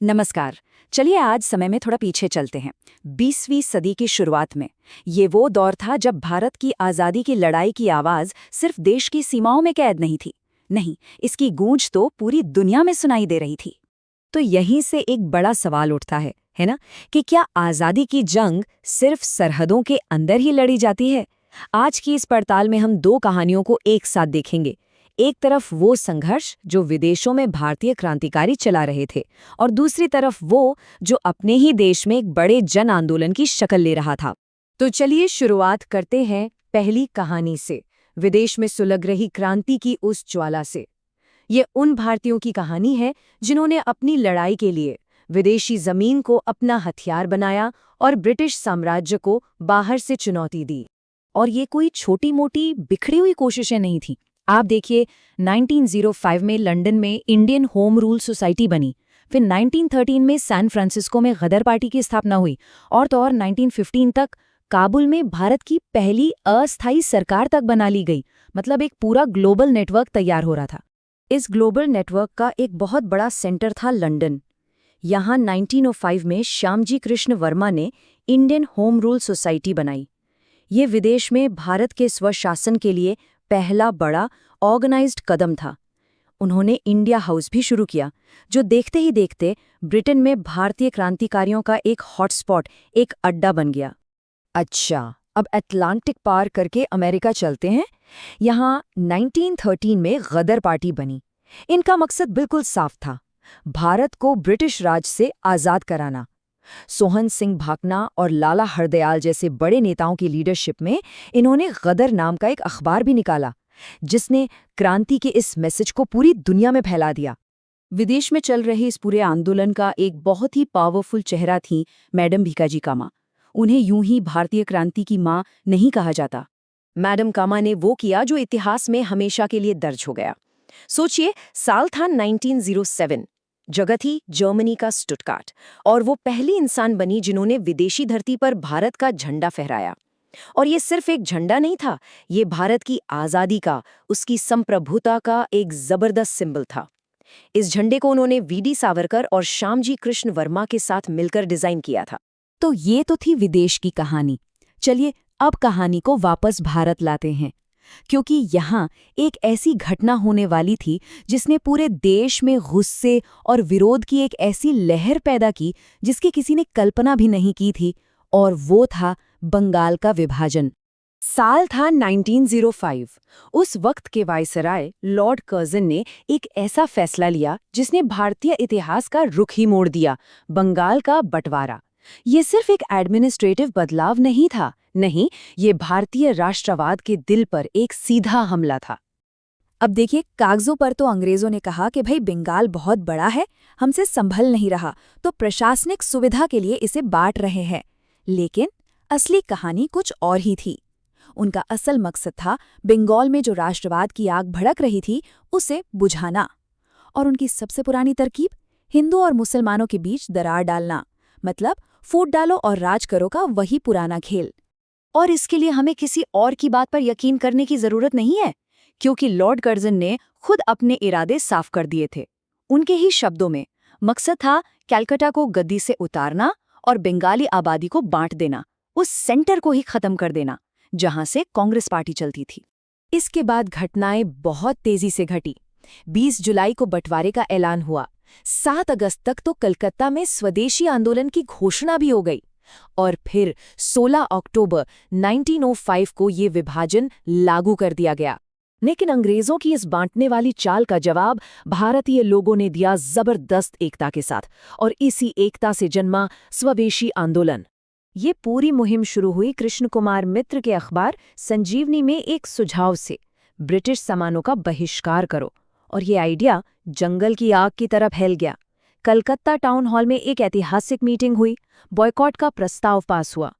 नमस्कार। चलिए आज समय में थोड़ा पीछे चलते हैं। 20वीं सदी की शुरुआत में ये वो दौर था जब भारत की आज़ादी की लड़ाई की आवाज़ सिर्फ देश की सीमाओं में कैद नहीं थी। नहीं, इसकी गूंज तो पूरी दुनिया में सुनाई दे रही थी। तो यहीं से एक बड़ा सवाल उठता है ना, कि क्या आज़ादी की जंग सिर्फ सरहदों के अंदर ही लड़ी जाती है? आज की इस पड़ताल में हम दो कहानियों को एक साथ देखेंगे। एक तरफ वो संघर्ष जो विदेशों में भारतीय क्रांतिकारी चला रहे थे, और दूसरी तरफ वो जो अपने ही देश में एक बड़े जन आंदोलन की शक्ल ले रहा था। तो चलिए शुरुआत करते हैं पहली कहानी से, विदेश में सुलग रही क्रांति की उस ज्वाला से। ये उन भारतीयों की कहानी है जिन्होंने अपनी लड़ाई के लिए विदेशी जमीन को अपना हथियार बनाया और ब्रिटिश साम्राज्य को बाहर से चुनौती दी। और ये कोई छोटी मोटी बिखरी हुई कोशिशें नहीं थीं। आप देखिए, 1905 में लंदन में इंडियन होम रूल सोसाइटी बनी, फिर 1913 में सैन फ्रांसिस्को में गदर पार्टी की स्थापना हुई, और तो और 1915 तक काबुल में भारत की पहली अस्थायी सरकार तक बना ली गई। मतलब एक पूरा ग्लोबल नेटवर्क तैयार हो रहा था। इस ग्लोबल नेटवर्क का एक बहुत बड़ा सेंटर था लंदन। यहाँ 1905 में श्यामजी कृष्ण वर्मा ने इंडियन होम रूल सोसाइटी बनाई। ये विदेश में भारत के स्वशासन के लिए पहला बड़ा ऑर्गेनाइज्ड कदम था। उन्होंने इंडिया हाउस भी शुरू किया, जो देखते ही देखते ब्रिटेन में भारतीय क्रांतिकारियों का एक हॉटस्पॉट, एक अड्डा बन गया। अच्छा, अब अटलांटिक पार करके अमेरिका चलते हैं। यहाँ 1913 में गदर पार्टी बनी। इनका मकसद बिल्कुल साफ था, भारत को ब्रिटिश राज से आज़ाद कराना। सोहन सिंह भाकना और लाला हरदयाल जैसे बड़े नेताओं की लीडरशिप में इन्होंने गदर नाम का एक अखबार भी निकाला, जिसने क्रांति के इस मैसेज को पूरी दुनिया में फैला दिया। विदेश में चल रहे इस पूरे आंदोलन का एक बहुत ही पावरफुल चेहरा थी मैडम भीकाजी कामा। उन्हें यूं ही भारतीय क्रांति की मां नहीं कहा जाता। मैडम कामा ने वो किया जो इतिहास में हमेशा के लिए दर्ज हो गया। सोचिए, साल था 1907, जगह थी जर्मनी का स्टुटगार्ट, और वो पहली इंसान बनी जिन्होंने विदेशी धरती पर भारत का झंडा फहराया। और ये सिर्फ एक झंडा नहीं था, ये भारत की आज़ादी का, उसकी संप्रभुता का एक जबरदस्त सिंबल था। इस झंडे को उन्होंने वीडी सावरकर और श्यामजी कृष्ण वर्मा के साथ मिलकर डिजाइन किया था। तो ये तो थी विदेश की कहानी। चलिए अब कहानी को वापस भारत लाते हैं, क्योंकि यहाँ एक ऐसी घटना होने वाली थी जिसने पूरे देश में गुस्से और विरोध की एक ऐसी लहर पैदा की जिसकी किसी ने कल्पना भी नहीं की थी, और वो था बंगाल का विभाजन। साल था 1905। उस वक्त के वायसराय लॉर्ड कर्जन ने एक ऐसा फैसला लिया जिसने भारतीय इतिहास का रुख ही मोड़ दिया, बंगाल का बंटवारा। ये सिर्फ एक एडमिनिस्ट्रेटिव बदलाव नहीं था, नहीं, ये भारतीय राष्ट्रवाद के दिल पर एक सीधा हमला था। अब देखिए, कागजों पर तो अंग्रेजों ने कहा कि भाई बंगाल बहुत बड़ा है, हमसे संभल नहीं रहा, तो प्रशासनिक सुविधा के लिए इसे बांट रहे हैं। लेकिन असली कहानी कुछ और ही थी। उनका असल मकसद था बंगाल में जो राष्ट्रवाद की आग भड़क रही थी उसे बुझाना। और उनकी सबसे पुरानी तरकीब, हिंदू और मुसलमानों के बीच दरार डालना। मतलब फूट डालो और राज करो का वही पुराना खेल। और इसके लिए हमें किसी और की बात पर यकीन करने की जरूरत नहीं है, क्योंकि लॉर्ड कर्जन ने खुद अपने इरादे साफ कर दिए थे। उनके ही शब्दों में मकसद था कलकत्ता को गद्दी से उतारना और बंगाली आबादी को बांट देना, उस सेंटर को ही खत्म कर देना जहां से कांग्रेस पार्टी चलती थी। इसके बाद घटनाएं बहुत तेजी से घटी। 20 जुलाई को बंटवारे का ऐलान हुआ। 7 अगस्त तक तो कलकत्ता में स्वदेशी आंदोलन की घोषणा भी हो गई। और फिर 16 अक्टूबर 1905 को ये विभाजन लागू कर दिया गया। लेकिन अंग्रेजों की इस बांटने वाली चाल का जवाब भारतीय लोगों ने दिया जबरदस्त एकता के साथ, और इसी एकता से जन्मा स्वदेशी आंदोलन। ये पूरी मुहिम शुरू हुई कृष्ण कुमार मित्र के अखबार संजीवनी में एक सुझाव से, ब्रिटिश सामानों का बहिष्कार करो। और ये आइडिया जंगल की आग की तरह फैल गया। कलकत्ता टाउन हॉल में एक ऐतिहासिक मीटिंग हुई, बॉयकॉट का प्रस्ताव पास हुआ।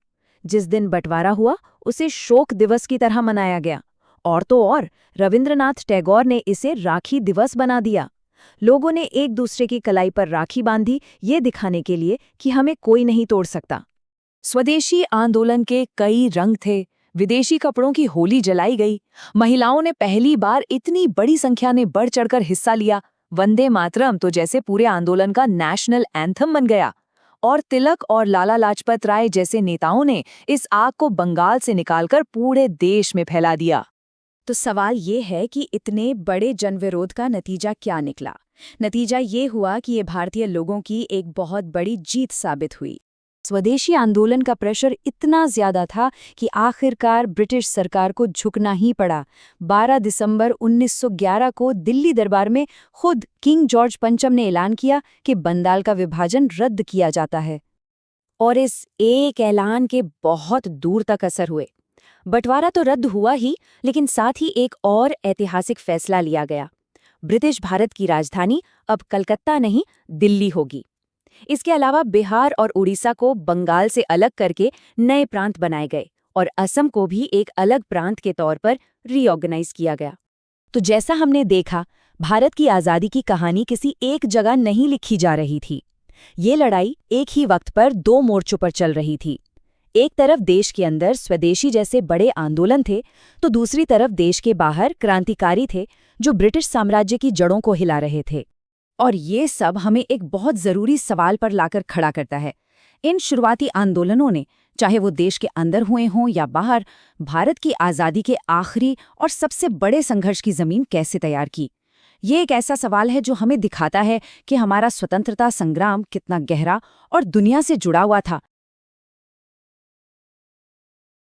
जिस दिन बंटवारा हुआ उसे शोक दिवस की तरह मनाया गया, और तो और रविंद्रनाथ टैगोर ने इसे राखी दिवस बना दिया। लोगों ने एक दूसरे की कलाई पर राखी बांधी, ये दिखाने के लिए कि हमें कोई नहीं तोड़ सकता। स्वदेशी आंदोलन के कई रंग थे। विदेशी कपड़ों की होली जलाई गई। महिलाओं ने पहली बार इतनी बड़ी संख्या में बढ़ चढ़कर हिस्सा लिया। वंदे मातरम तो जैसे पूरे आंदोलन का नेशनल एंथम बन गया। और तिलक और लाला लाजपत राय जैसे नेताओं ने इस आग को बंगाल से निकालकर पूरे देश में फैला दिया। तो सवाल ये है कि इतने बड़े जनविरोध का नतीजा क्या निकला? नतीजा ये हुआ कि ये भारतीय लोगों की एक बहुत बड़ी जीत साबित हुई। स्वदेशी आंदोलन का प्रेशर इतना ज्यादा था कि आखिरकार ब्रिटिश सरकार को झुकना ही पड़ा। 12 दिसंबर 1911 को दिल्ली दरबार में खुद किंग जॉर्ज पंचम ने ऐलान किया कि बंगाल का विभाजन रद्द किया जाता है। और इस एक ऐलान के बहुत दूर तक असर हुए। बंटवारा तो रद्द हुआ ही, लेकिन साथ ही एक और ऐतिहासिक फैसला लिया गया। ब्रिटिश भारत की राजधानी अब कलकत्ता नहीं, दिल्ली होगी। इसके अलावा बिहार और उड़ीसा को बंगाल से अलग करके नए प्रांत बनाए गए और असम को भी एक अलग प्रांत के तौर पर रीऑर्गेनाइज किया गया। तो जैसा हमने देखा, भारत की आज़ादी की कहानी किसी एक जगह नहीं लिखी जा रही थी। ये लड़ाई एक ही वक्त पर दो मोर्चों पर चल रही थी। एक तरफ देश के अंदर स्वदेशी जैसे बड़े आंदोलन थे, तो दूसरी तरफ देश के बाहर क्रांतिकारी थे जो ब्रिटिश साम्राज्य की जड़ों को हिला रहे थे। और ये सब हमें एक बहुत ज़रूरी सवाल पर लाकर खड़ा करता है। इन शुरुआती आंदोलनों ने, चाहे वो देश के अंदर हुए हों या बाहर, भारत की आज़ादी के आखिरी और सबसे बड़े संघर्ष की ज़मीन कैसे तैयार की? ये एक ऐसा सवाल है जो हमें दिखाता है कि हमारा स्वतंत्रता संग्राम कितना गहरा और दुनिया से जुड़ा हुआ था,